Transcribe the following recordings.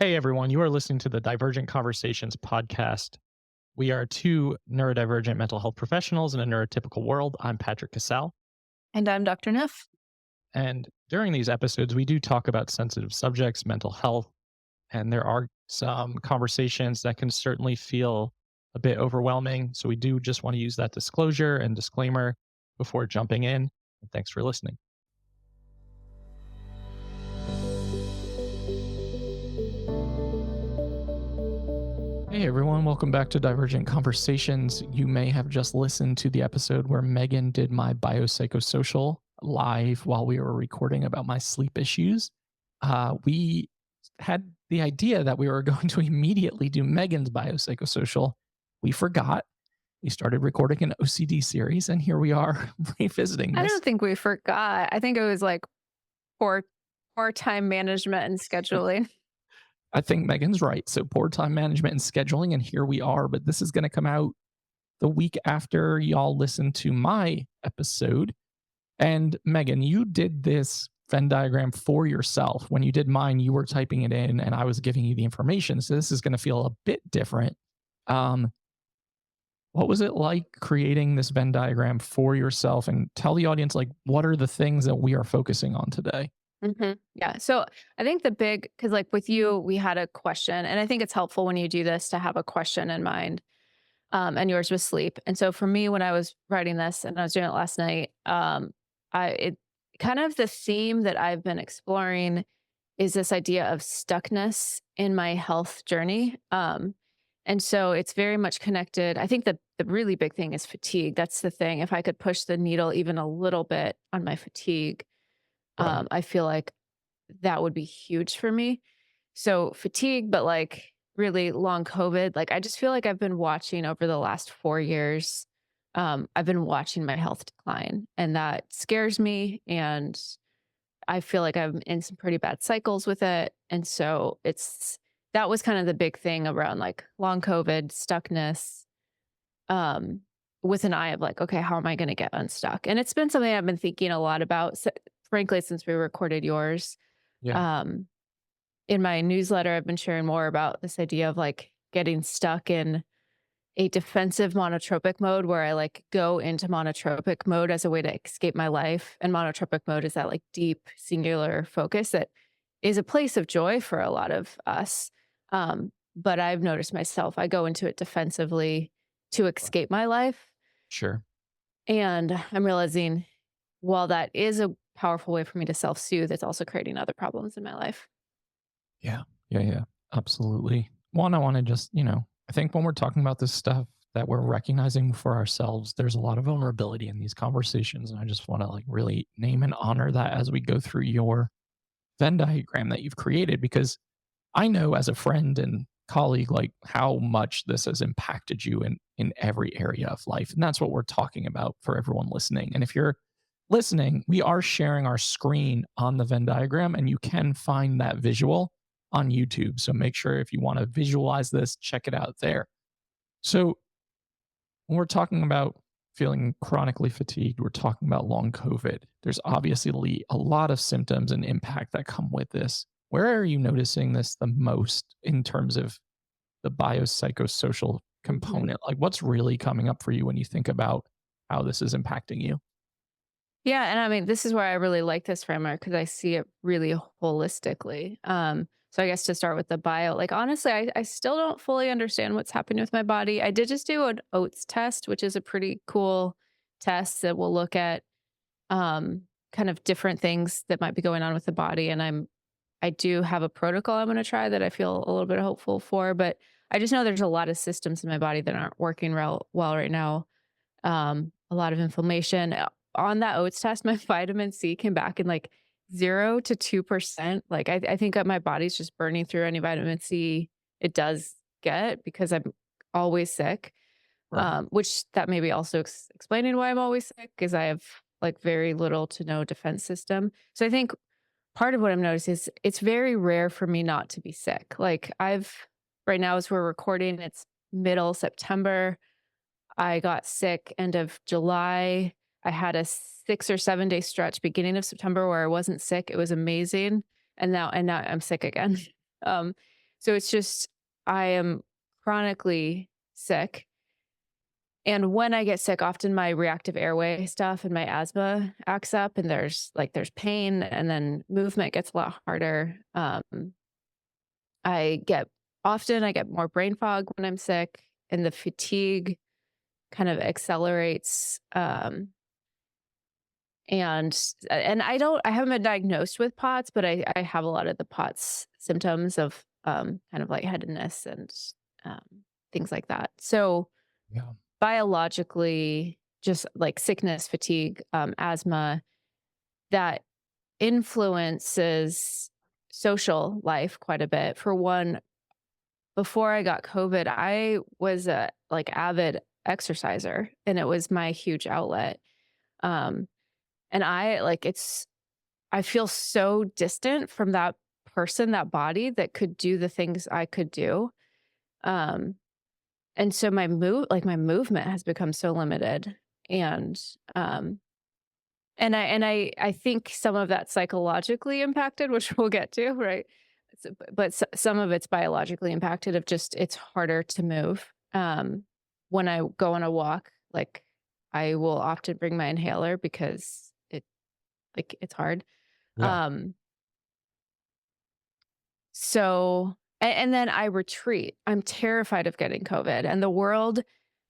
Hey everyone, you are listening to the Divergent Conversations podcast. We are two neurodivergent mental health professionals in a neurotypical world. I'm Patrick Casale. And I'm Dr. Neff. And during these episodes, we do talk about sensitive subjects, mental health, and there are some conversations that can certainly feel a bit overwhelming. So we do just want to use that disclosure and disclaimer before jumping in. And thanks for listening. Hey everyone, welcome back to Divergent Conversations. You may have just listened to the episode where Megan did my biopsychosocial live while we were recording about my sleep issues. We had the idea that we were going to immediately do Megan's biopsychosocial. We forgot. We started recording an OCD series, and here we are revisiting I this. don't think we forgot. I think it was like poor time management and scheduling. I think Megan's right. So poor time management and scheduling, and here we are. But this is going to come out the week after y'all listen to my episode. And Megan, you did this Venn diagram for yourself. When you did mine, you were typing it in and I was giving you the information. So this is going to feel a bit different. What was it like creating this Venn diagram for yourself? And tell the audience, like, what are the things that we are focusing on today? Yeah. So I think because like with you, we had a question, and I think it's helpful when you do this to have a question in mind. And yours was sleep. And so for me, when I was writing this and I was doing it last night, it kind of the theme that I've been exploring is this idea of stuckness in my health journey. And so it's very much connected. I think the really big thing is fatigue. That's the thing. If I could push the needle even a little bit on my fatigue, Right. I feel like that would be huge for me. So fatigue, but like really long COVID, like I just feel like I've been watching over the last 4 years. I've been watching my health decline, and that scares me. And I feel like I'm in some pretty bad cycles with it. And so that was kind of the big thing around like long COVID, stuckness, um, with an eye of like, okay, how am I going to get unstuck? And it's been something I've been thinking a lot about, frankly, since we recorded yours. Yeah. Um, in my newsletter, I've been sharing more about this idea of like getting stuck in a defensive monotropic mode where I like go into monotropic mode as a way to escape my life. And monotropic mode is that like deep singular focus that is a place of joy for a lot of us. But I've noticed myself, I go into it defensively to escape my life. Sure. And I'm realizing while that is a powerful way for me to self-soothe, it's also creating other problems in my life. Yeah. Yeah. Yeah. Absolutely. One, I want to just, I think when we're talking about this stuff that we're recognizing for ourselves, there's a lot of vulnerability in these conversations. And I just want to like really name and honor that as we go through your Venn diagram that you've created, because I know as a friend and colleague, like how much this has impacted you in every area of life. And that's what we're talking about for everyone listening. And if you're listening, we are sharing our screen on the Venn diagram, and you can find that visual on YouTube. So make sure if you want to visualize this, check it out there. So when we're talking about feeling chronically fatigued, we're talking about long COVID. There's obviously a lot of symptoms and impact that come with this. Where are you noticing this the most in terms of the biopsychosocial Mhm. component? Like what's really coming up for you when you think about how this is impacting you? Yeah, and I mean, this is where I really like this framework because I see it really holistically. So I guess to start with the bio, like honestly, I still don't fully understand what's happening with my body. I did just do an oats test, which is a pretty cool test that will look at kind of different things that might be going on with the body. And I do have a protocol I'm going to try that I feel a little bit hopeful for, but I just know there's a lot of systems in my body that aren't working well right now. A lot of inflammation. On that oats test, my vitamin C came back in like 0 to 2%. Like I think that my body's just burning through any vitamin C it does get because I'm always sick. Right. Which that may be also explaining why I'm always sick because I have like very little to no defense system. So I think part of what I'm noticing is it's very rare for me not to be sick. Like right now as we're recording, it's middle September. I got sick end of July. I had a 6 or 7 day stretch beginning of September where I wasn't sick. It was amazing. And now I'm sick again. Um, So it's just, I am chronically sick. And when I get sick, often my reactive airway stuff and my asthma acts up, and there's pain, and then movement gets a lot harder. I get I get more brain fog when I'm sick, and the fatigue kind of accelerates. And I haven't been diagnosed with POTS, but I have a lot of the POTS symptoms of kind of lightheadedness and um, things like that. So Yeah. biologically, just like sickness, fatigue, asthma, that influences social life quite a bit. For one, before I got COVID, I was a like avid exerciser, and it was my huge outlet. Um, and I feel so distant from that person, that body that could do the things I could do. Um, and so my movement has become so limited. And um I think some of that's psychologically impacted, which we'll get to, right? But some of it's biologically impacted of just it's harder to move. When I go on a walk, like I will often bring my inhaler because it's hard. Yeah. Um, and then I retreat. I'm terrified of getting COVID, and the world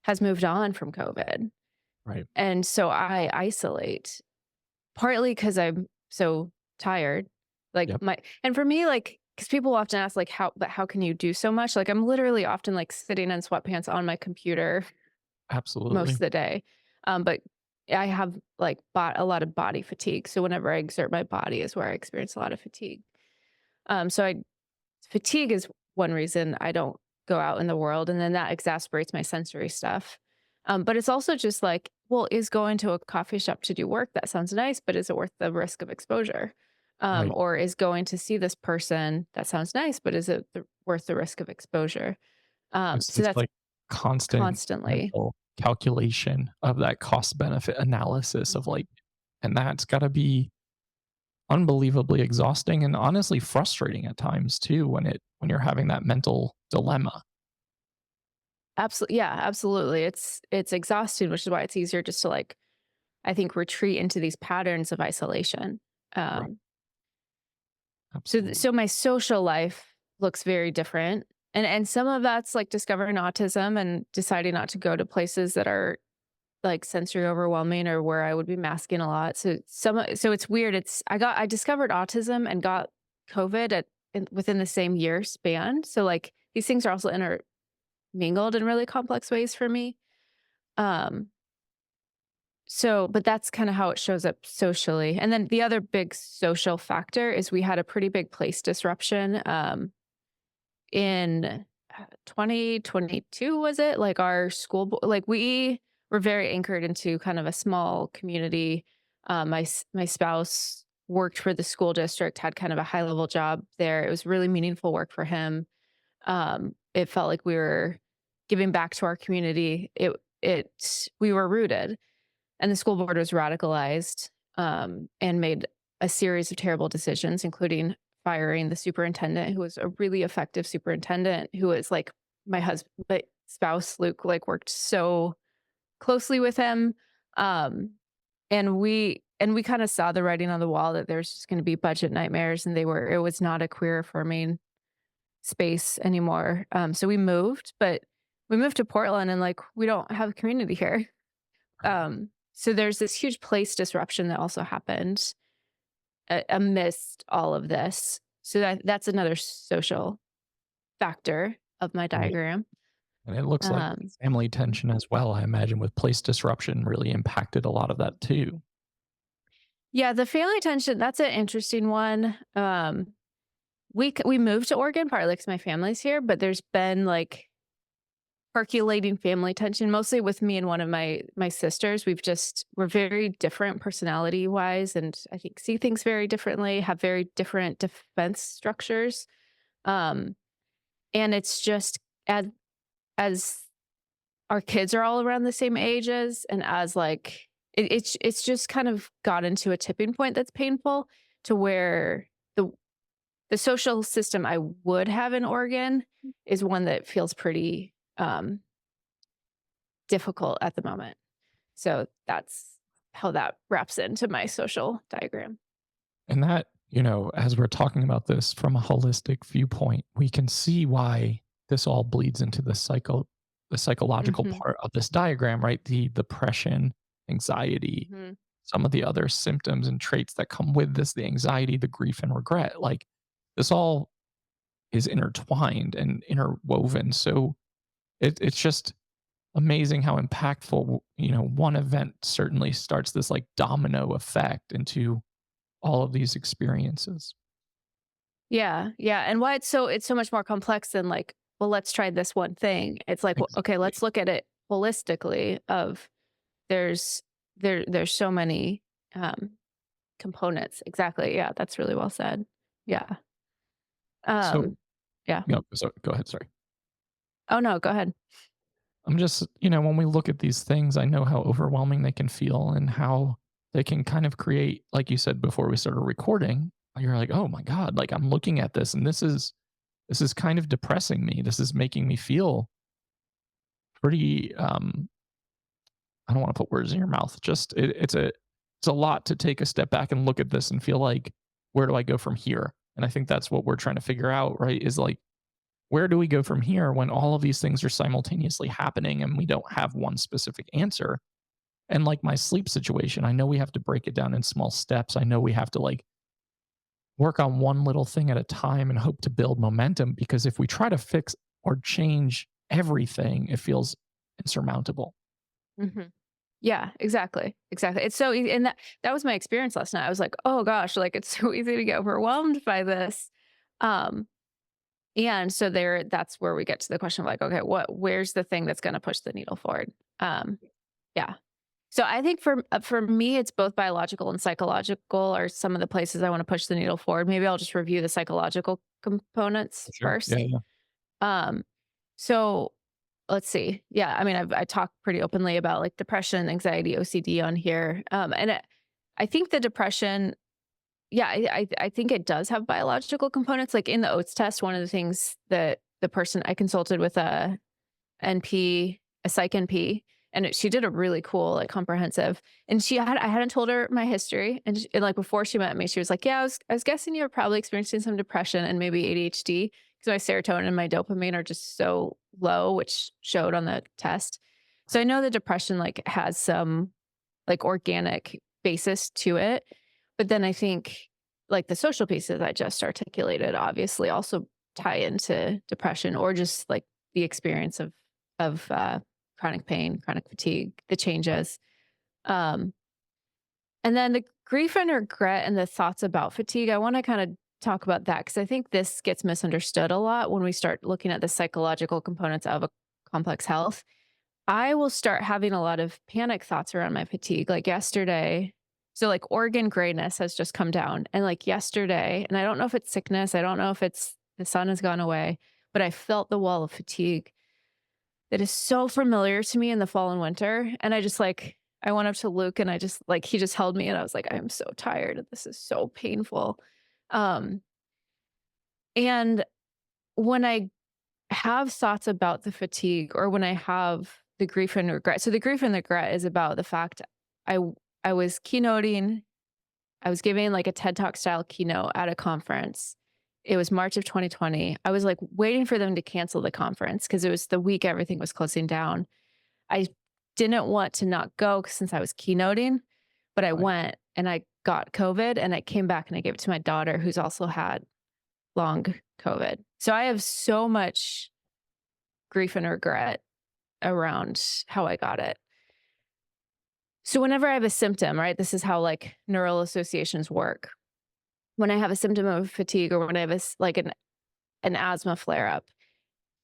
has moved on from COVID. Right. And so I isolate, partly because I'm so tired. Yep. And for me, like, because people often ask, like, how can you do so much? Like, I'm literally often like sitting in sweatpants on my computer most Absolutely. of the day. But I have like a lot of body fatigue. So whenever I exert my body is where I experience a lot of fatigue. Fatigue is one reason I don't go out in the world, and then that exacerbates my sensory stuff. But it's also just like, well, is going to a coffee shop to do work, that sounds nice, but is it worth the risk of exposure? Right. Or is going to see this person, that sounds nice, but is it worth the risk of exposure? It's So this that's like constant constantly. mental calculation of that cost benefit analysis of like, and that's got to be unbelievably exhausting and honestly frustrating at times too when you're having that mental dilemma. Absolutely. Yeah, absolutely. It's exhausting, which is why it's easier just to like, I think, retreat into these patterns of isolation. Right. Um, Absolutely. so my social life looks very different. And some of that's like discovering autism and deciding not to go to places that are like sensory overwhelming or where I would be masking a lot. So it's weird. I discovered autism and got COVID within the same year span. So like these things are also intermingled in really complex ways for me. Um but that's kind of how it shows up socially. And then the other big social factor is we had a pretty big place disruption in 2022, was it? Like our like we were very anchored into kind of a small community. My spouse worked for the school district, had kind of a high level job there. It was really meaningful work for him. It felt like we were giving back to our community. We were rooted, and the school board was radicalized, and made a series of terrible decisions, including firing the superintendent, who was a really effective superintendent, who was like my spouse, Luke, like worked so closely with him. Um, and we kind of saw the writing on the wall that there's just going to be budget nightmares, and it was not a queer affirming space anymore. So but we moved to Portland, and like we don't have a community here. So there's this huge place disruption that also happened amidst all of this. So that's another social factor of my Right. diagram. And it looks like Um, family tension as well, I imagine, with place disruption really impacted a lot of that too. yeah, the family tension, that's an interesting one. We moved to Oregon partly because my family's here, but there's been like percolating family tension, mostly with me and one of my sisters. We're very different personality wise, and I think see things very differently, have very different defense structures. Um, and it's just as our kids are all around the same ages, and as like it's just kind of got into a tipping point that's painful to where the the social system I would have in Oregon is one that feels pretty difficult at the moment. So that's how that wraps into my social diagram. And that, you know, as we're talking about this from a holistic viewpoint, we can see why this all bleeds into the psychological Hmm. part of this diagram, right? The depression, anxiety, Hmm. some of the other symptoms and traits that come with this, the anxiety, the grief and regret. Like this all is intertwined and interwoven. So it's just amazing how impactful, you know, one event certainly starts this like domino effect into all of these experiences. Yeah, yeah, and why it's so much more complex than like, well, let's try this one thing. It's like, well, okay, Exactly. let's look at it holistically. Of there's there's so many um, components. Exactly. Yeah, that's really well said. Yeah. So, Yeah. no, so go ahead. Sorry. Oh no, go ahead. I'm just, you know, when we look at these things, I know how overwhelming they can feel and how they can kind of create, like you said before we started recording, you're like, oh my God, like I'm looking at this and this is kind of depressing me. This is making me feel pretty I don't want to put words in your mouth. Just it's a lot to take a step back and look at this and feel like, where do I go from here? And I think that's what we're trying to figure out, right? Is like, where do we go from here when all of these things are simultaneously happening and we don't have one specific answer? And like my sleep situation, I know we have to break it down in small steps. I know we have to like work on one little thing at a time and hope to build momentum, because if we try to fix or change everything, it feels insurmountable. Hmm. Yeah, exactly. Exactly. It's so easy. And that was my experience last night. I was like, oh gosh, like it's so easy to get overwhelmed by this. Um, and so that's where we get to the question of like, okay, where's the thing that's going to push the needle forward? Um, yeah. So I think for me, it's both biological and psychological are some of the places I want to push the needle forward. Maybe I'll just review the psychological components For sure. Yeah. first. Um, so let's see. Yeah, I mean, I talk pretty openly about like depression, anxiety, OCD on here, I think the depression. Yeah, I think it does have biological components. Like in the oats test, one of the things that the person I consulted with a NP, a psych NP, and she did a really cool, like comprehensive. And I hadn't told her my history, and like before she met me, she was like, "Yeah, I was guessing you were probably experiencing some depression and maybe ADHD because my serotonin and my dopamine are just so low, which showed on the test." So I know that depression like has some like organic basis to it, but then I think like the social pieces I just articulated obviously also tie into depression or just like the experience of chronic pain, chronic fatigue, the changes. Um, and then the grief and regret and the thoughts about fatigue, I want to kind of talk about that because I think this gets misunderstood a lot when we start looking at the psychological components of a complex health. I will start having a lot of panic thoughts around my fatigue. Like yesterday, so like Oregon grayness has just come down. And like yesterday, and I don't know if it's sickness, I don't know if it's the sun has gone away, but I felt the wall of fatigue that is so familiar to me in the fall and winter. And I just like, I went up to Luke and I just like, he just held me and I was like, I am so tired. And this is so painful. Um, and when I have thoughts about the fatigue or when I have the grief and regret. So the grief and regret is about the fact I I was keynoting, I was giving like a TED Talk style keynote at a conference. It was March of 2020. I was like waiting for them to cancel the conference because it was the week everything was closing down. I didn't want to not go since I was keynoting, but I Right. went and I got COVID and I came back and I gave it to my daughter who's also had long COVID. So I have so much grief and regret around how I got it. So whenever I have a symptom, right, this is how like neural associations work. When I have a symptom of fatigue or when I have like an asthma flare up,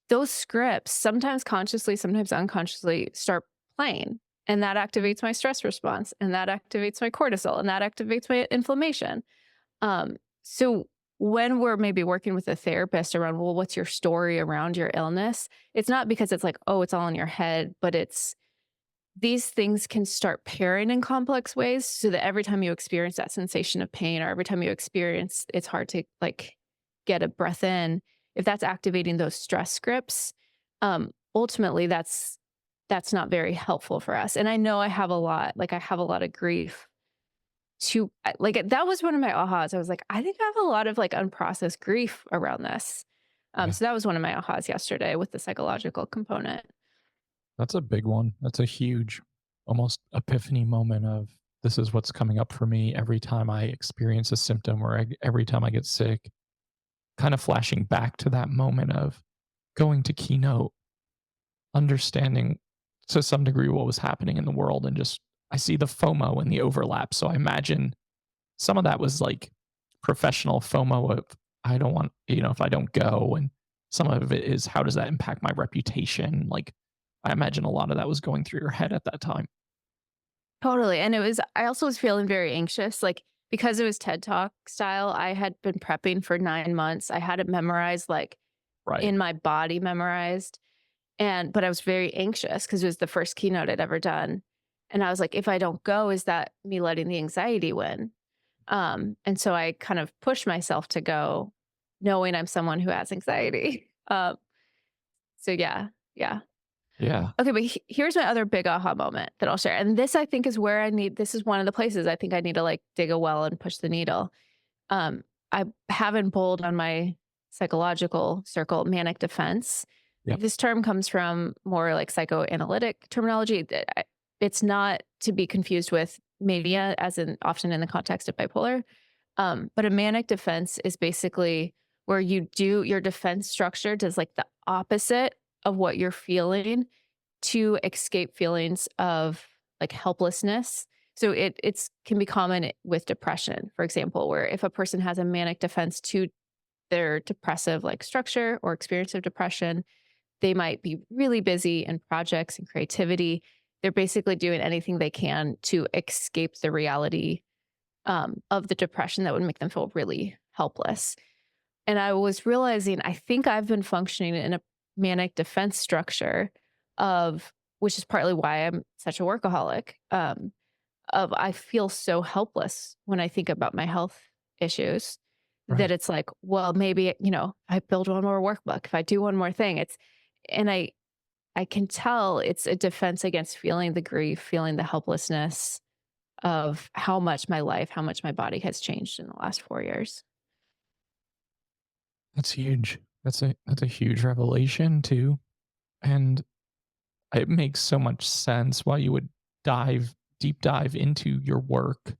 those scripts, sometimes consciously, sometimes unconsciously, start playing. And that activates my stress response, and that activates my cortisol, and that activates my inflammation. So when we're maybe working with a therapist around, well, what's your story around your illness? It's not because it's like, oh, it's all in your head, but it's these things can start pairing in complex ways so that every time you experience that sensation of pain or every time you experience it's hard to like get a breath in, if that's activating those stress scripts, ultimately that's not very helpful for us. And I know I have a lot of grief like that was one of my ahas. I was like, I think I have a lot of like unprocessed grief around this. Yeah. So that was one of my ahas yesterday with the psychological component. That's a big one. That's a huge, almost epiphany moment of this is what's coming up for me every time I experience a symptom or every time I get sick. Kind of flashing back to that moment of going to keynote, understanding to some degree what was happening in the world, and just I see the FOMO and the overlap. So I imagine some of that was like professional FOMO of I don't want, if I don't go, and some of it is how does that impact my reputation? Like I imagine a lot of that was going through your head at that time. Totally. And I also was feeling very anxious. Like, because it was TED Talk style, I had been prepping for 9 months. I had it memorized, like Right. in my body memorized. But I was very anxious because it was the first keynote I'd ever done. And I was like, if I don't go, is that me letting the anxiety win? And so I kind of pushed myself to go, knowing I'm someone who has anxiety. So yeah, yeah. Yeah. Okay, but here's my other big aha moment that I'll share. And this I think is where this is one of the places I think I need to like dig a well and push the needle. I have in bold on my psychological circle manic defense. Yep. This term comes from more like psychoanalytic terminology. It's not to be confused with mania, as in often in the context of bipolar. But a manic defense is basically where your defense structure does like the opposite of what you're feeling to escape feelings of like helplessness. So it's can be common with depression, for example, where if a person has a manic defense to their depressive like structure or experience of depression, they might be really busy in projects and creativity. They're basically doing anything they can to escape the reality of the depression that would make them feel really helpless. And I was realizing, I think I've been functioning in a manic defense structure which is partly why I'm such a workaholic, I feel so helpless when I think about my health issues that Right. it's like, well, maybe, I build one more workbook. If I do one more thing, and I can tell it's a defense against feeling the grief, feeling the helplessness of how much my body has changed in the last 4 years. That's huge. That's a huge revelation too. And it makes so much sense why you would deep dive into your work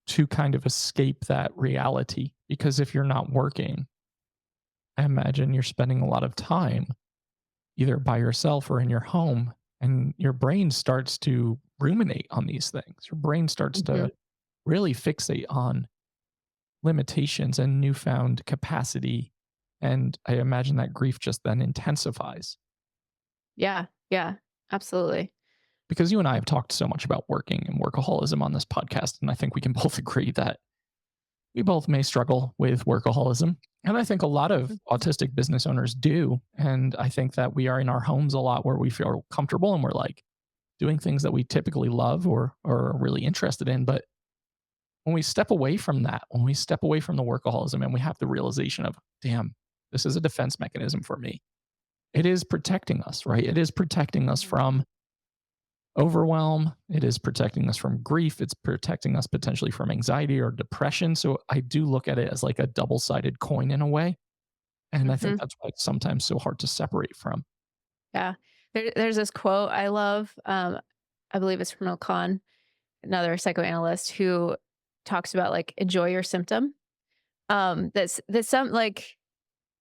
to kind of escape that reality. Because if you're not working, I imagine you're spending a lot of time either by yourself or in your home, and your brain starts to ruminate on these things. Your brain starts Mhm. to really fixate on limitations and newfound capacity. And I imagine that grief just then intensifies. Yeah, yeah, absolutely. Because you and I have talked so much about working and workaholism on this podcast, and I think we can both agree that we both may struggle with workaholism. And I think a lot of Mhm. autistic business owners do. And I think that we are in our homes a lot where we feel comfortable and we're like doing things that we typically love or are really interested in. But when we step away from that, when we step away from the workaholism and we have the realization of, damn, this is a defense mechanism for me, it is protecting us, right? It is protecting us Mhm. from overwhelm. It is protecting us from grief. It's protecting us potentially from anxiety or depression. So I do look at it as like a double sided coin in a way. And I think Mhm. that's why it's sometimes so hard to separate from. Yeah. There's this quote I love. I believe it's from Lacan, another psychoanalyst who talks about like enjoy your symptom. That's some like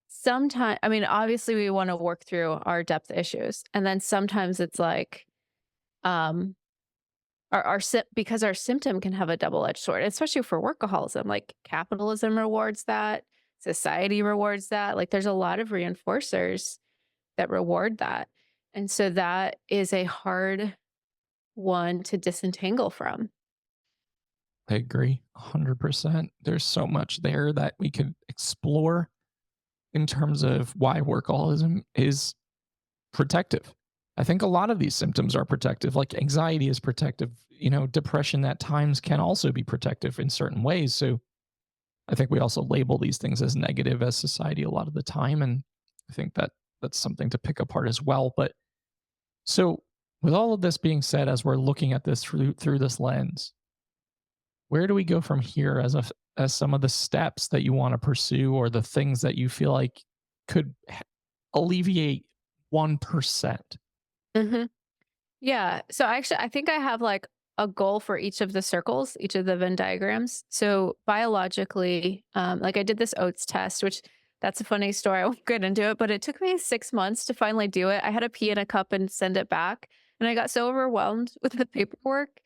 sometimes, I mean, obviously we want to work through our depth issues. And then sometimes it's like, um, because our symptom can have a double-edged sword, especially for workaholism. Like capitalism rewards that, society rewards that. Like there's a lot of reinforcers that reward that. And so that is a hard one to disentangle from. I agree 100%. There's so much there that we could explore in terms of why workaholism is protective. I think a lot of these symptoms are protective, like anxiety is protective. Depression at times can also be protective in certain ways. So I think we also label these things as negative as society a lot of the time, and I think that that's something to pick apart as well. But so, with all of this being said, as we're looking at this through this lens, where do we go from here as some of the steps that you want to pursue, or the things that you feel like could alleviate 1%? Hmm. Yeah. So actually, I think I have like a goal for each of the circles, each of the Venn diagrams. So biologically, like I did this oats test, which that's a funny story. I won't get into it, but it took me 6 months to finally do it. I had to pee in a cup and send it back. And I got so overwhelmed with the paperwork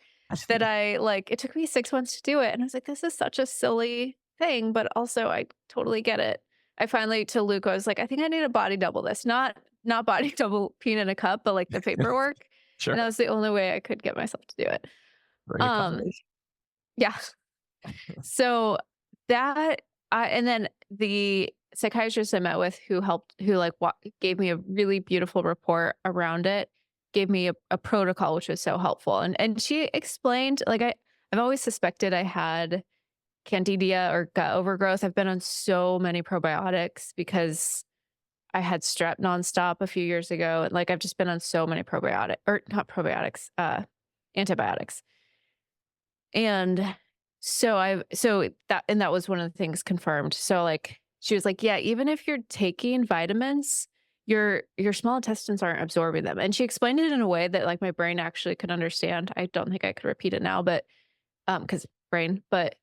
that I like, it took me 6 months to do it. And I was like, this is such a silly thing, but also I totally get it. I finally to Luke, I was like, I think I need a body double this, not body double peeing in a cup, but like the paperwork. And Sure. that was the only way I could get myself to do it. Great Um, accommodation. yeah. So that and then the psychiatrist I met with who like gave me a really beautiful report around it, gave me a protocol which was so helpful. And she explained like I've always suspected I had candida or gut overgrowth. I've been on so many probiotics because I had strep nonstop a few years ago. And like I've just been on so many probiotic or not probiotics, antibiotics. And that was one of the things confirmed. So like she was like, yeah, even if you're taking vitamins, your small intestines aren't absorbing them. And she explained it in a way that like my brain actually could understand. I don't think I could repeat it now, but because brain, but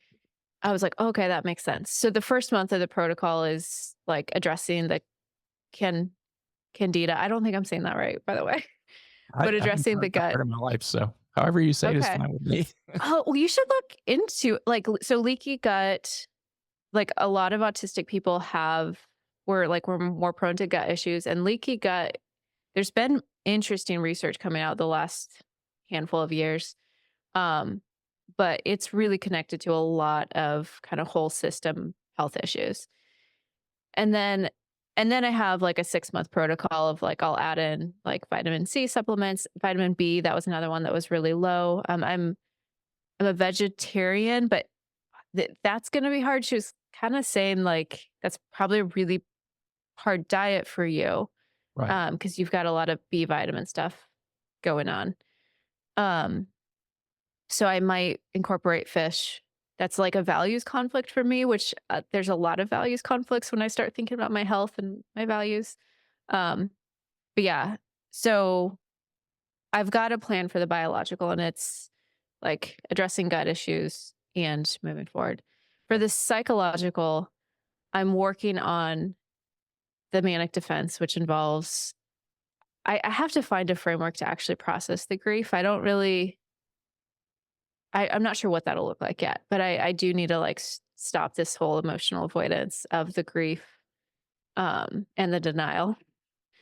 I was like, okay, that makes sense. So the first month of the protocol is like addressing the can candida. I don't think I'm saying that right, by the way, I but haven't addressing heard the that gut. part in my life, so however you say it is Okay. fine with me. Oh, well, you should look into like so leaky gut. Like a lot of autistic people we're more prone to gut issues and leaky gut. There's been interesting research coming out the last handful of years. Um, but it's really connected to a lot of kind of whole system health issues. And then and then I have like a 6-month protocol of like I'll add in like vitamin C supplements, vitamin B, that was another one that was really low. I'm a vegetarian, but that's gonna be hard. She was kinda saying, like, that's probably a really hard diet for you, Right. because 'cause you've got a lot of B vitamin stuff going on. Um, so I might incorporate fish. That's like a values conflict for me, which, there's a lot of values conflicts when I start thinking about my health and my values. Um, but yeah, so I've got a plan for the biological, and it's, like, addressing gut issues and moving forward. For the psychological, I'm working on the manic defense, which involves I have to find a framework to actually process the grief. I don't really I'm not sure what that'll look like yet, but I do need to, like, stop this whole emotional avoidance of the grief, and the denial.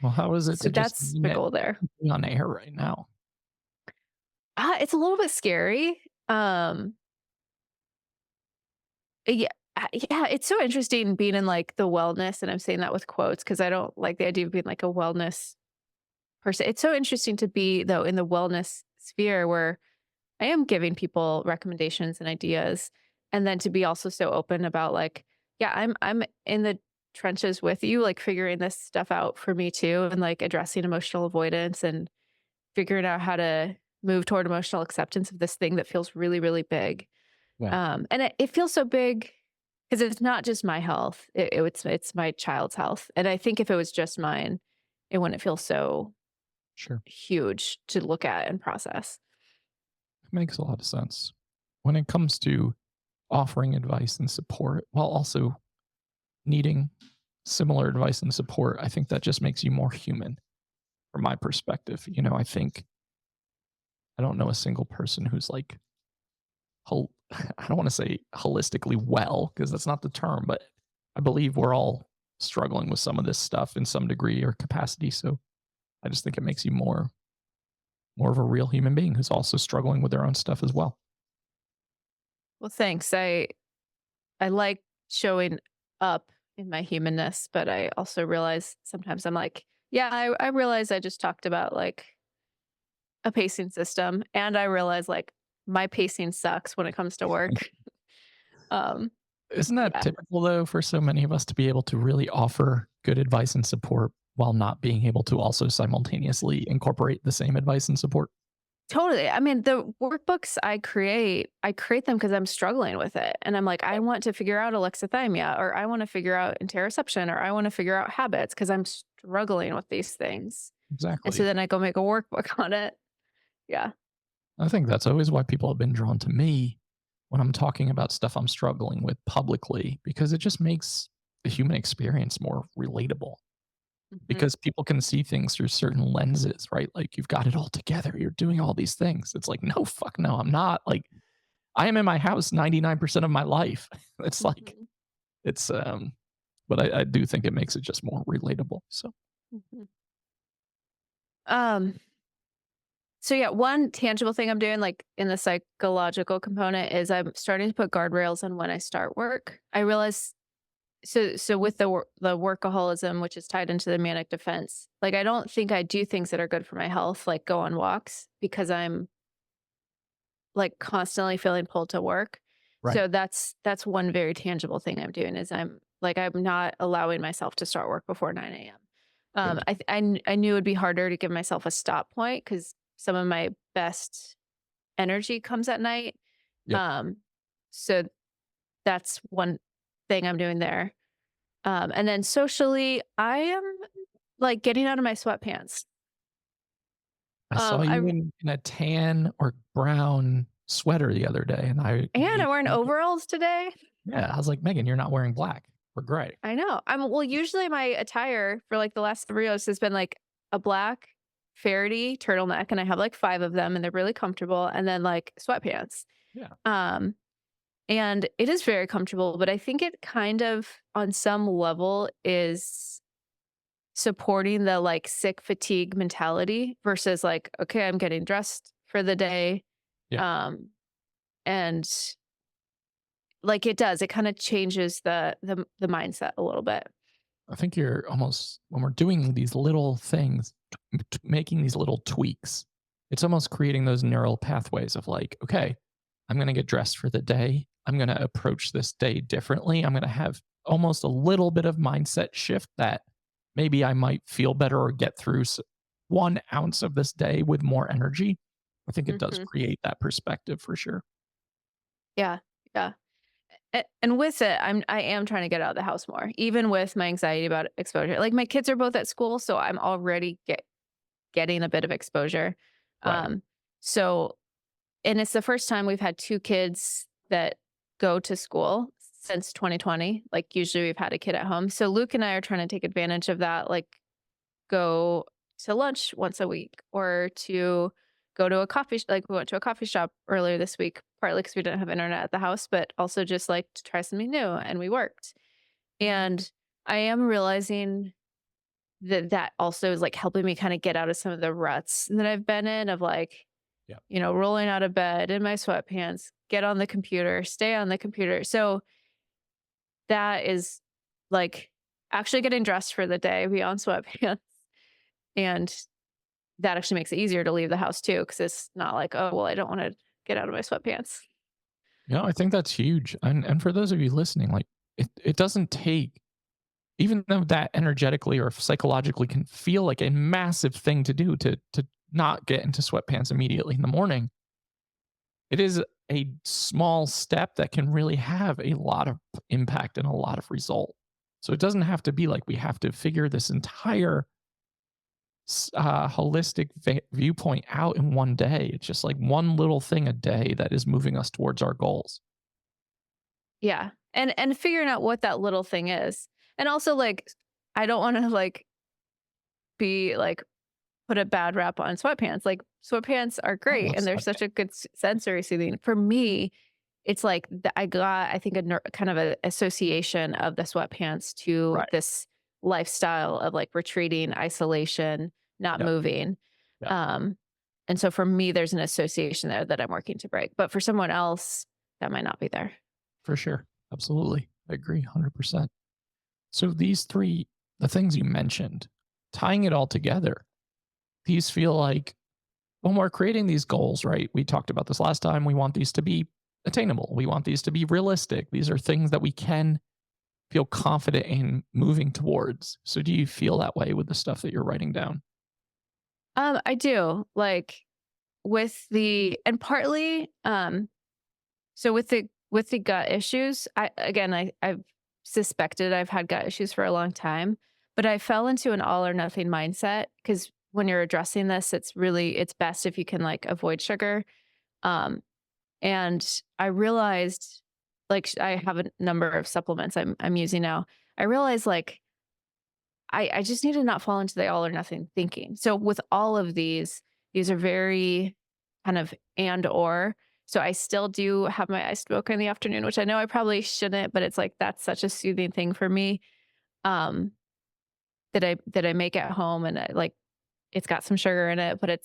Well, how is it So to just that's name the it goal there. on air right now? It's a little bit scary. Yeah, yeah, it's so interesting being in, like, the wellness, and I'm saying that with quotes because I don't like the idea of being, like, a wellness person. It's so interesting to be, though, in the wellness sphere where I am giving people recommendations and ideas, and then to be also so open about, like, yeah, I'm in the trenches with you, like, figuring this stuff out for me too, and, like, addressing emotional avoidance and figuring out how to move toward emotional acceptance of this thing that feels really, really big. Yeah, And it feels so big because it's not just my health. It's my child's health. And I think if it was just mine, it wouldn't feel so sure. huge to look at and process. It makes a lot of sense. When it comes to offering advice and support while also needing similar advice and support, I think that just makes you more human from my perspective. I think I don't know a single person who's like I don't want to say holistically well because that's not the term, but I believe we're all struggling with some of this stuff in some degree or capacity. So I just think it makes you more of a real human being who's also struggling with their own stuff as well. Well, thanks. I like showing up in my humanness, but I also realize sometimes I'm like, yeah, I realize I just talked about like a pacing system, and I realize like my pacing sucks when it comes to work. Um, Isn't that Yeah. typical though for so many of us to be able to really offer good advice and support while not being able to also simultaneously incorporate the same advice and support? Totally. I mean, the workbooks I create them because I'm struggling with it. And I'm like, I want to figure out alexithymia, or I want to figure out interoception, or I want to figure out habits because I'm struggling with these things. And so Exactly. then I go make a workbook on it. Yeah. I think that's always why people have been drawn to me when I'm talking about stuff I'm struggling with publicly, because it just makes the human experience more relatable. Mhm. Because people can see things through certain lenses, right? Like, you've got it all together. You're doing all these things. It's like, no, fuck no, I'm not. Like, I am in my house 99% of my life. It's like, Mhm. it's, but I do think it makes it just more relatable. So, Mhm. Um, so yeah, one tangible thing I'm doing, like in the psychological component, is I'm starting to put guardrails on when I start work. I realize so with the workaholism, which is tied into the manic defense, like I don't think I do things that are good for my health, like go on walks, because I'm like constantly feeling pulled to work. right. So that's one very tangible thing I'm doing is I'm not allowing myself to start work before 9 a.m. Good. I knew it'd be harder to give myself a stop point because some of my best energy comes at night. Yep. Um, so that's one thing I'm doing there. And then socially, I am like getting out of my sweatpants. I saw I you in a tan or brown sweater the other day, and I and I'm wearing immediately, overalls today. yeah, I was like, Megan, you're not wearing black or gray. I know. Well, usually my attire for like the last 3 years has been like a black Faraday turtleneck, and I have like 5 of them, and they're really comfortable, and then like sweatpants. Yeah. Um, and it is very comfortable, but I think it kind of on some level is supporting the like sick fatigue mentality versus like, okay, I'm getting dressed for the day. Yeah. Um, and like it kind of changes the mindset a little bit. I think you're almost, when we're doing these little things, making these little tweaks, it's almost creating those neural pathways of like, okay, I'm going to get dressed for the day. I'm going to approach this day differently. I'm going to have almost a little bit of mindset shift that maybe I might feel better or get through 1 ounce of this day with more energy. I think it does Mhm. create that perspective for sure. Yeah, yeah. And with it, I am trying to get out of the house more, even with my anxiety about exposure. Like my kids are both at school, so I'm already getting a bit of exposure. Right. Um, so and it's the first time we've had 2 kids that go to school since 2020. Like usually we've had a kid at home. So Luke and I are trying to take advantage of that, like go to lunch once a week or to go to a like we went to a coffee shop earlier this week, partly because we didn't have internet at the house, but also just like to try something new, and we worked. And I am realizing that that also is like helping me kind of get out of some of the ruts that I've been in of like, Yeah. rolling out of bed in my sweatpants, get on the computer, stay on the computer. So that is like actually getting dressed for the day beyond sweatpants. And that actually makes it easier to leave the house too, because it's not like, "Oh, well, I don't wanna get out of my sweatpants." Yeah, I think that's huge. And for those of you listening, like, it doesn't take, even though that energetically or psychologically can feel like a massive thing to do, to not get into sweatpants immediately in the morning, it is a small step that can really have a lot of impact and a lot of result. So it doesn't have to be like we have to figure this entire holistic viewpoint out in one day. It's just like one little thing a day that is moving us towards our goals. Yeah, and figuring out what that little thing is. And also, like, I don't wanna, like, be like, put a bad rap on sweatpants. Like, sweatpants are I great, love and they're such a good sensory soothing. For me, it's like I got, I think, a kind of a association of the sweatpants to right. this lifestyle of like retreating, isolation, not Yep. moving. Yep. Um, and so for me, there's an association there that I'm working to break. But for someone else, that might not be there. For sure. Absolutely. I agree 100%. So these three, the things you mentioned, tying it all together, these feel like when we're creating these goals, right? We talked about this last time. We want these to be attainable. We want these to be realistic. These are things that we can feel confident in moving towards. So do you feel that way with the stuff that you're writing down? I do, like, with the and partly, so with the gut issues, I've suspected I've had gut issues for a long time, but I fell into an all or nothing mindset because when you're addressing this, it's best if you can, like, avoid sugar. Um, and I realized, like, I have a number of supplements I'm using now. I realized, like, I just need to not fall into the all or nothing thinking. So with all of these are very kind of and or. So I still do have my iced mocha in the afternoon, which I know I probably shouldn't, but it's like that's such a soothing thing for me. Um, that I make at home, and it's got some sugar in it, but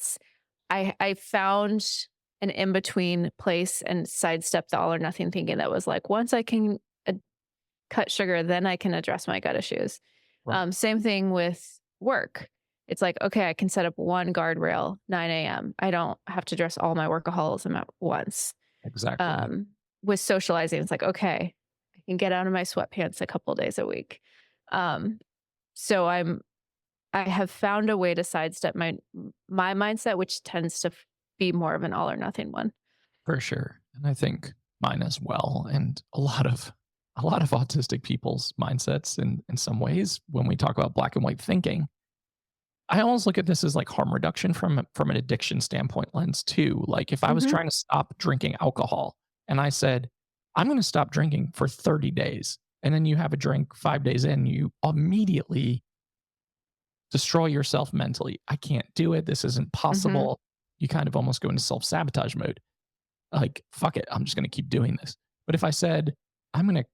I found an in between place and sidestep the all or nothing thinking that was like once I can cut sugar, then I can address my gut issues. Right. Same thing with work. It's like, okay, I can set up one guardrail, 9 a.m. I don't have to address all my workaholism at once. Exactly. Um, with socializing, it's like, okay, I can get out of my sweatpants a couple days a week. Um, so I have found a way to sidestep my mindset, which tends to be more of an all or nothing one. For sure. And I think mine as well. And a lot of autistic people's mindsets in some ways, when we talk about black and white thinking, I almost look at this as like harm reduction from an addiction standpoint lens too. Like if I was Mhm. trying to stop drinking alcohol and I said, I'm going to stop drinking for 30 days, and then you have a drink 5 days in, you immediately destroy yourself mentally. I can't do it. This isn't Mhm. possible. You kind of almost go into self sabotage mode. Like, fuck it. I'm just going to keep doing this. But if I said, I'm going to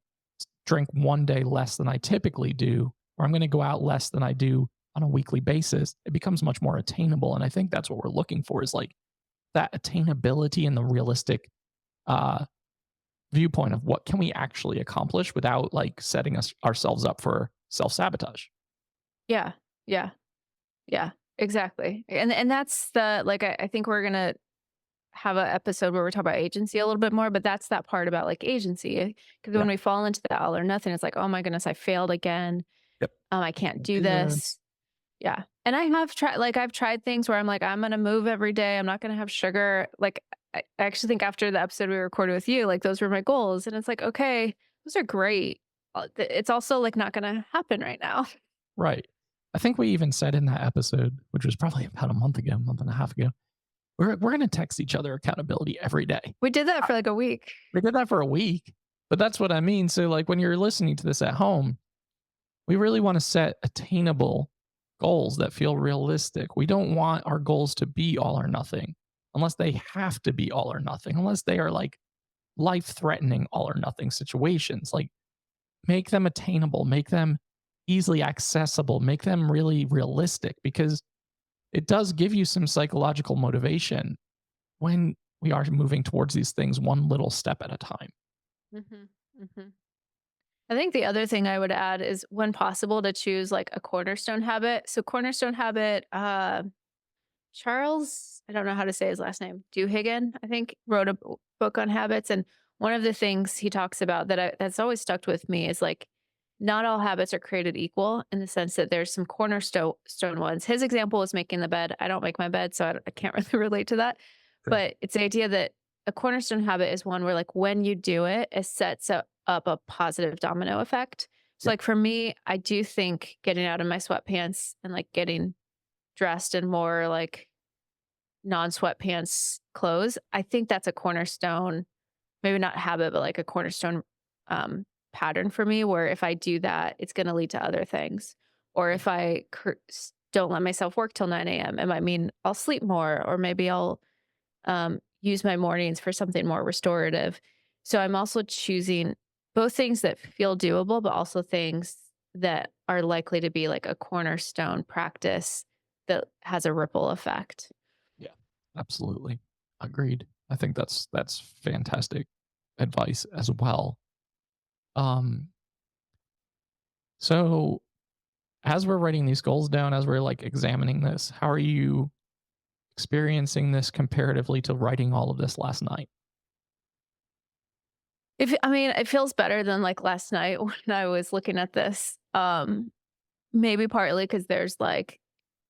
drink 1 day less than I typically do, or I'm going to go out less than I do on a weekly basis, it becomes much more attainable. And I think that's what we're looking for, is like that attainability and the realistic uh, viewpoint of what can we actually accomplish without like setting ourselves up for self sabotage. Yeah. Yeah. Yeah. Exactly. And that's the like I think we're gonna have an episode where we talk about agency a little bit more, but that's that part about like agency. Because Yeah. when we fall into the all or nothing, it's like, oh my goodness, I failed again. Yep. I can't Can't do do this. this. Yeah. And I've tried things where I'm like, I'm gonna move every day. I'm not gonna have sugar. Like I actually think after the episode we recorded with you, like those were my goals. And it's like, okay, those are great. It's also like not gonna happen right now. Right. I think we even said in that episode, which was probably about a month ago, month and a half ago, we're going to text each other accountability every day. We did that for like a week. We did that for a week, but that's what I mean. So, like, when you're listening to this at home, we really want to set attainable goals that feel realistic. We don't want our goals to be all or nothing, unless they have to be all or nothing, unless they are like life threatening all or nothing situations. Like, make them attainable, make them easily accessible, make them really realistic, because it does give you some psychological motivation when we are moving towards these things one little step at a time. Mhm, mhm. I think the other thing I would add is when possible to choose like a cornerstone habit. So cornerstone habit, Charles, I don't know how to say his last name, Duhigg, I think, wrote a book on habits. And one of the things he talks about that's always stuck with me is like, not all habits are created equal in the sense that there's some cornerstone stone ones. His example is making the bed. I don't make my bed, so I can't really relate to that. Sure. But it's the idea that a cornerstone habit is one where, like, when you do it, it sets up a positive domino effect. So, Yeah. like, for me, I do think getting out of my sweatpants and like getting dressed in more like non-sweatpants clothes, I think that's a cornerstone, maybe not habit, but like a cornerstone um, pattern for me where if I do that, it's going to lead to other things. Or if I don't let myself work till 9 a.m., it might mean I'll sleep more, or maybe I'll use my mornings for something more restorative. So I'm also choosing both things that feel doable, but also things that are likely to be like a cornerstone practice that has a ripple effect. Yeah. Absolutely. Agreed. I think that's fantastic advice as well. Um, so as we're writing these goals down, as we're like examining this, how are you experiencing this comparatively to writing all of this last night? If I mean, it feels better than like last night when I was looking at this. Maybe partly because there's like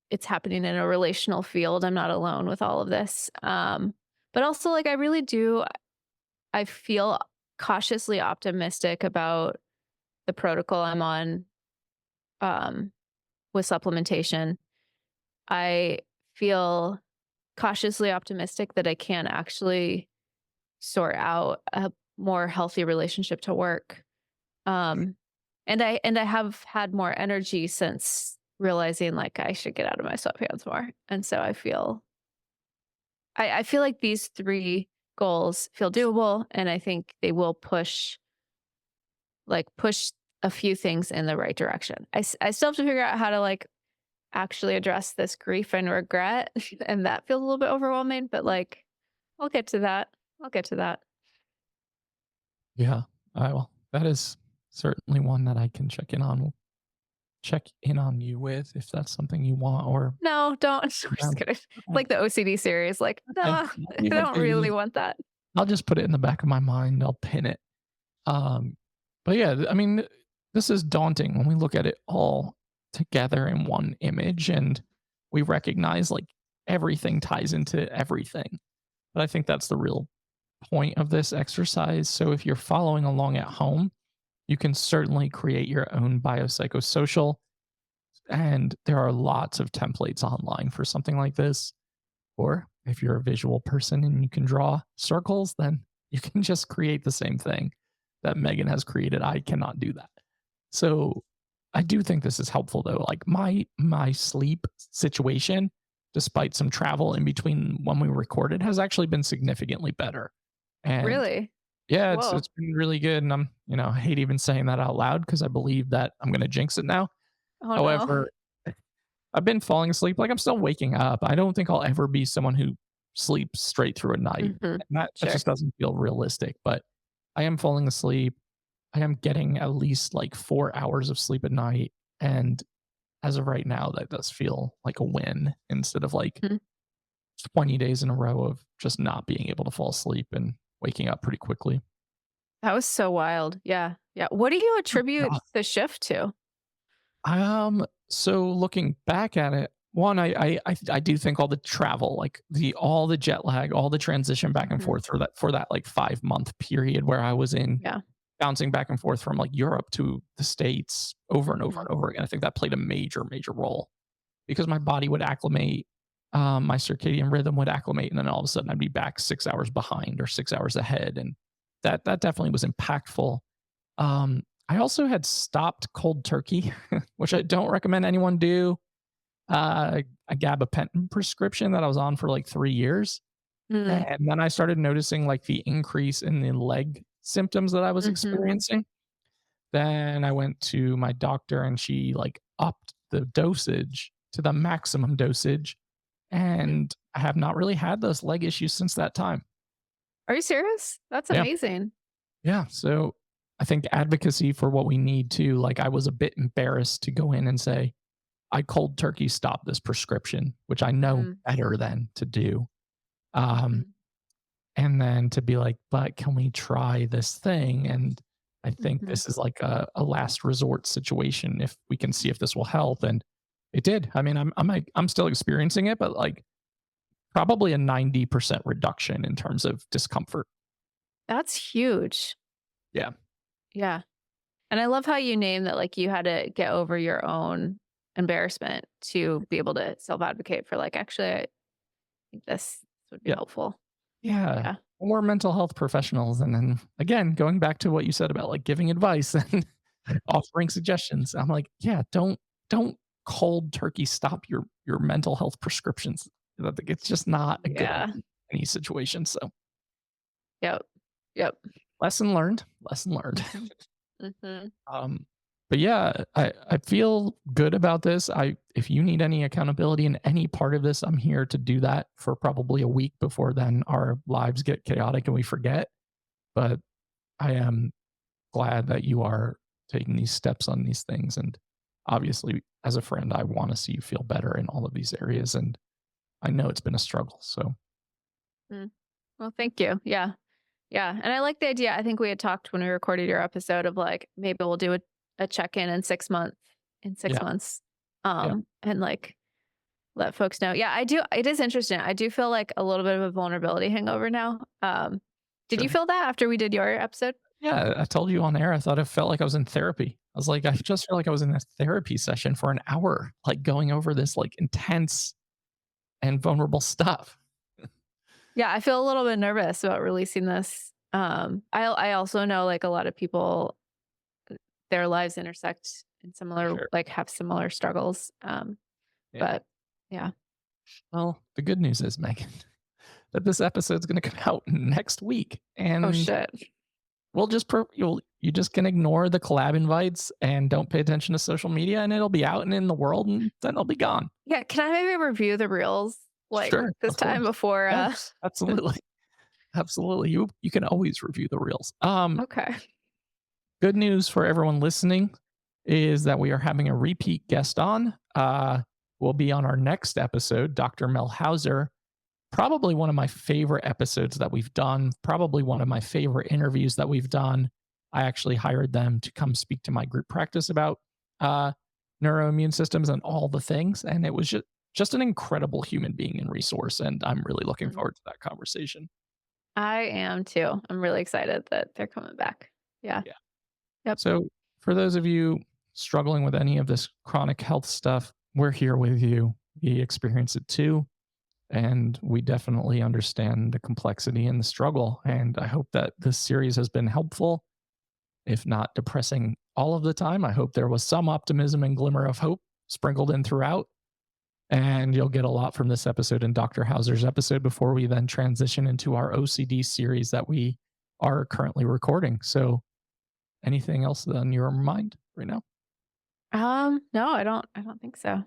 it's happening in a relational field. I'm not alone with all of this. But also like I really do I feel cautiously optimistic about the protocol I'm on um with supplementation. I feel cautiously optimistic that I can actually sort out a more healthy relationship to work. Um, and I have had more energy since realizing like I should get out of my sweatpants more. And so I feel like these three goals feel doable, and I think they will push a few things in the right direction. I still have to figure out how to like actually address this grief and regret, and that feels a little bit overwhelming. But like, I'll get to that. I'll get to that. Yeah. Well, that is certainly one that I can check in on you with if that's something you want or No, don't. I'm yeah. just kidding. Okay. Like the OCD series. Like, Okay. nah, I'll I leave it don't to you. really want that. I'll just put it in the back of my mind. I'll pin it. Um, but yeah, I mean, this is daunting when we look at it all together in one image and we recognize like everything ties into everything. But I think that's the real point of this exercise. So if you're following along at home, you can certainly create your own biopsychosocial. And there are lots of templates online for something like this. Or if you're a visual person and you can draw circles, then you can just create the same thing that Megan has created. I cannot do that. So I do think this is helpful though. Like my sleep situation, despite some travel in between when we recorded, has actually been significantly better. And Really? yeah, Whoa. it's been really good. And I hate even saying that out loud because I believe that I'm gonna jinx it now. Oh no. However, I've been falling asleep, like, I'm still waking up. I don't think I'll ever be someone who sleeps straight through a night, Hmm. and that Sure. just doesn't feel realistic, but I am falling asleep. I am getting at least, like, 4 hours of sleep a night, and as of right now, that does feel like a win instead of, like, Mhm. 20 days in a row of just not being able to fall asleep and waking up pretty quickly. That was so wild. Yeah. Yeah. What do you attribute Yeah. the shift to? So looking back at it, one, I do think all the travel, like all the jet lag, all the transition back and Mhm. forth for that like 5 month period where I was in Yeah. bouncing back and forth from like Europe to the States over and over Mhm. and over again. I think that played a major, major role because my body would acclimate, my circadian rhythm would acclimate, and then all of a sudden I'd be back 6 hours behind or 6 hours ahead. And that definitely was impactful. I also had stopped cold turkey, which I don't recommend anyone do. A gabapentin prescription that I was on for like 3 years. Mm. And then I started noticing like the increase in the leg symptoms that I was Mhm. experiencing. Then I went to my doctor and she like upped the dosage to the maximum dosage. Mhm. And I have not really had those leg issues since that time. Are you serious? That's Yeah. amazing. Yeah. So I think advocacy for what we need to, like, I was a bit embarrassed to go in and say, I cold turkey stopped this prescription, which I know Mhm. better than to do. Um, Mhm. and then to be like, but can we try this thing? And I think Mhm. this is like a last resort situation if we can see if this will help. And it did. I mean, I'm still experiencing it, but like probably a 90% reduction in terms of discomfort. That's huge. Yeah. Yeah. And I love how you name that like you had to get over your own embarrassment to be able to self-advocate for like, actually, I think this would be Yeah. helpful. Yeah. Yeah. We're mental health professionals. And then again, going back to what you said about like giving advice and offering suggestions. I'm like, yeah, don't cold turkey stop your mental health prescriptions. It's just not a good Yeah. idea in any situation. So Yep. Yep. lesson learned, lesson learned. Mhm. Mhm. Um, but yeah, I feel good about this. If you need any accountability in any part of this, I'm here to do that for probably a week before then our lives get chaotic and we forget. But I am glad that you are taking these steps on these things. And obviously, as a friend, I want to see you feel better in all of these areas. And I know it's been a struggle. So Mm. Well, thank you. Yeah. Yeah, and I like the idea. I think we had talked when we recorded your episode of like maybe we'll do a check-in in 6 months Yeah. Yeah. and like let folks know. Yeah, I do. It is interesting. I do feel like a little bit of a vulnerability hangover now. Did you Sure. feel that after we did your episode? Yeah. I told you on air, I thought it felt like I was in therapy. I was like, I just feel like I was in a therapy session for an hour, like going over this like intense and vulnerable stuff. Yeah, I feel a little bit nervous about releasing this. I also know like a lot of people, their lives intersect in similar, Sure. like have similar struggles. Yeah. But yeah. Well, the good news is, Megan, that this episode's going to come out next week, Oh and shit. we'll just you just can ignore the collab invites and don't pay attention to social media, and it'll be out and in the world, and then it'll be gone. Yeah, can I maybe review the reels like Sure, this of time course. before? Yes, absolutely, absolutely. You can always review the reels. Okay. Good news for everyone listening is that we are having a repeat guest on. We'll be on our next episode, Dr. 𝗿𝗶𝘀𝘁𝗶𝗿, probably one of my favorite episodes that we've done, probably one of my favorite interviews that we've done. I actually hired them to come speak to my group practice about neuroimmune systems and all the things. And it was just an incredible human being and resource. And I'm really looking Mhm. forward to that conversation. I am too. I'm really excited that they're coming back. Yeah. Yeah. Yep. So, for those of you struggling with any of this chronic health stuff, we're here with you. We experience it too. And we definitely understand the complexity and the struggle. And I hope that this series has been helpful, if not depressing all of the time. I hope there was some optimism and glimmer of hope sprinkled in throughout. And you'll get a lot from this episode and Dr. Hauser's episode before we then transition into our OCD series that we are currently recording. So, anything else on your mind right now? No, I don't think so.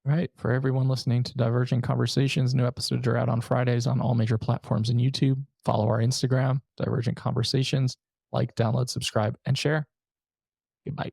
Right. For everyone listening to Divergent Conversations, new episodes are out on Fridays on all major platforms and YouTube. Follow our Instagram, Divergent Conversations. Like, download, subscribe, and share. Goodbye.